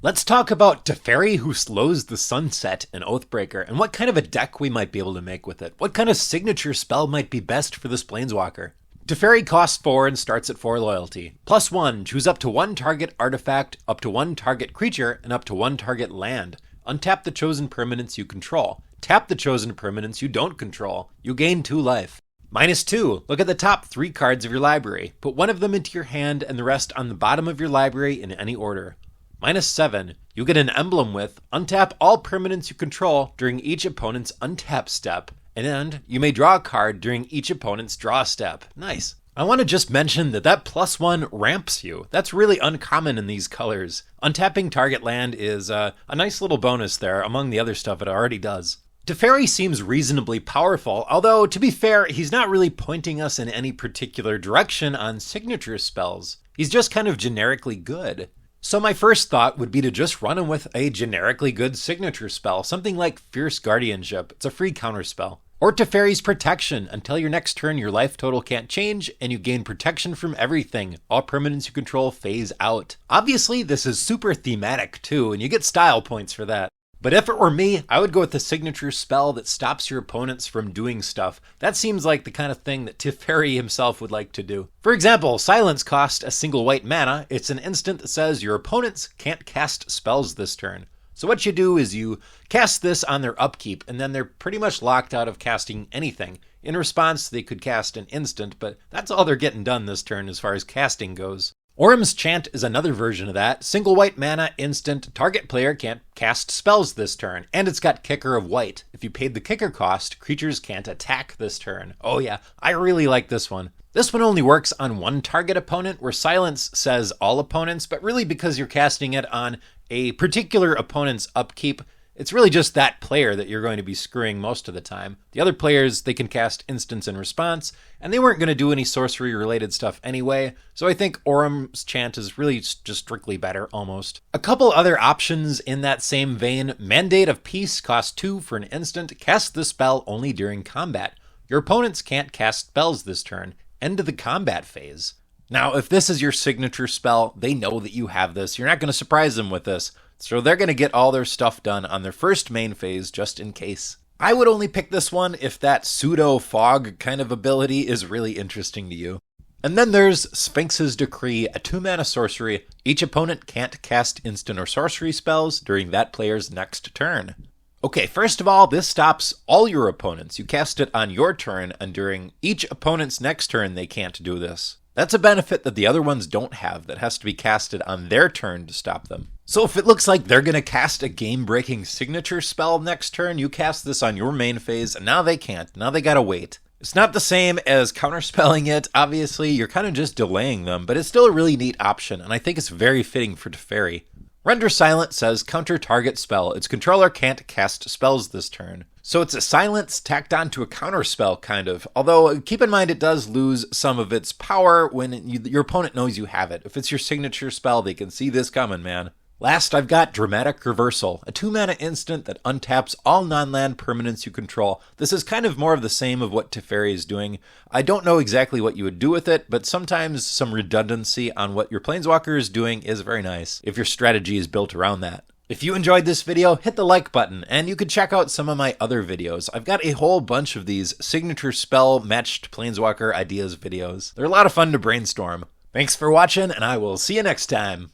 Let's talk about Teferi, who slows the sunset in Oathbreaker, and what kind of a deck we might be able to make with it. What kind of signature spell might be best for this Planeswalker? Teferi costs 4 and starts at 4 loyalty. +1, choose up to 1 target artifact, up to 1 target creature, and up to 1 target land. Untap the chosen permanents you control. Tap the chosen permanents you don't control. You gain 2 life. -2, look at the top 3 cards of your library. Put 1 of them into your hand and the rest on the bottom of your library in any order. -7, you get an emblem with untap all permanents you control during each opponent's untap step, and you may draw a card during each opponent's draw step. Nice. I want to just mention that +1 ramps you. That's really uncommon in these colors. Untapping target land is a nice little bonus there among the other stuff it already does. Teferi seems reasonably powerful, although to be fair, he's not really pointing us in any particular direction on signature spells. He's just kind of generically good. So my first thought would be to just run him with a generically good signature spell, something like Fierce Guardianship. It's a free counterspell. Or Teferi's Protection. Until your next turn, your life total can't change, and you gain protection from everything. All permanents you control phase out. Obviously, this is super thematic too, and you get style points for that. But if it were me, I would go with the signature spell that stops your opponents from doing stuff. That seems like the kind of thing that Teferi himself would like to do. For example, Silence costs a single white mana. It's an instant that says your opponents can't cast spells this turn. So what you do is you cast this on their upkeep, and then they're pretty much locked out of casting anything. In response, they could cast an instant, but that's all they're getting done this turn as far as casting goes. Orim's Chant is another version of that. Single white mana, instant, target player can't cast spells this turn, and it's got Kicker of White. If you paid the kicker cost, creatures can't attack this turn. Oh yeah, I really like this one. This one only works on 1 target opponent, where Silence says all opponents, but really because you're casting it on a particular opponent's upkeep, it's really just that player that you're going to be screwing most of the time. The other players, they can cast instants in response, and they weren't going to do any sorcery-related stuff anyway, so I think Orim's Chant is really just strictly better, almost. A couple other options in that same vein. Mandate of Peace costs 2 for an instant. Cast the spell only during combat. Your opponents can't cast spells this turn. End of the combat phase. Now, if this is your signature spell, they know that you have this. You're not going to surprise them with this. So they're going to get all their stuff done on their first main phase just in case. I would only pick this one if that pseudo-fog kind of ability is really interesting to you. And then there's Sphinx's Decree, a 2-mana sorcery. Each opponent can't cast instant or sorcery spells during that player's next turn. Okay, first of all, this stops all your opponents. You cast it on your turn, and during each opponent's next turn, they can't do this. That's a benefit that the other ones don't have, that has to be casted on their turn to stop them. So if it looks like they're going to cast a game-breaking signature spell next turn, you cast this on your main phase, and now they can't. Now they gotta wait. It's not the same as counterspelling it, obviously. You're kind of just delaying them, but it's still a really neat option, and I think it's very fitting for Teferi. Render Silent says counter target spell. Its controller can't cast spells this turn. So it's a silence tacked onto a counter spell, kind of. Although, keep in mind it does lose some of its power when your opponent knows you have it. If it's your signature spell, they can see this coming, man. Last, I've got Dramatic Reversal, a 2-mana instant that untaps all non-land permanents you control. This is kind of more of the same of what Teferi is doing. I don't know exactly what you would do with it, but sometimes some redundancy on what your Planeswalker is doing is very nice, if your strategy is built around that. If you enjoyed this video, hit the like button, and you can check out some of my other videos. I've got a whole bunch of these signature spell matched Planeswalker ideas videos. They're a lot of fun to brainstorm. Thanks for watching, and I will see you next time.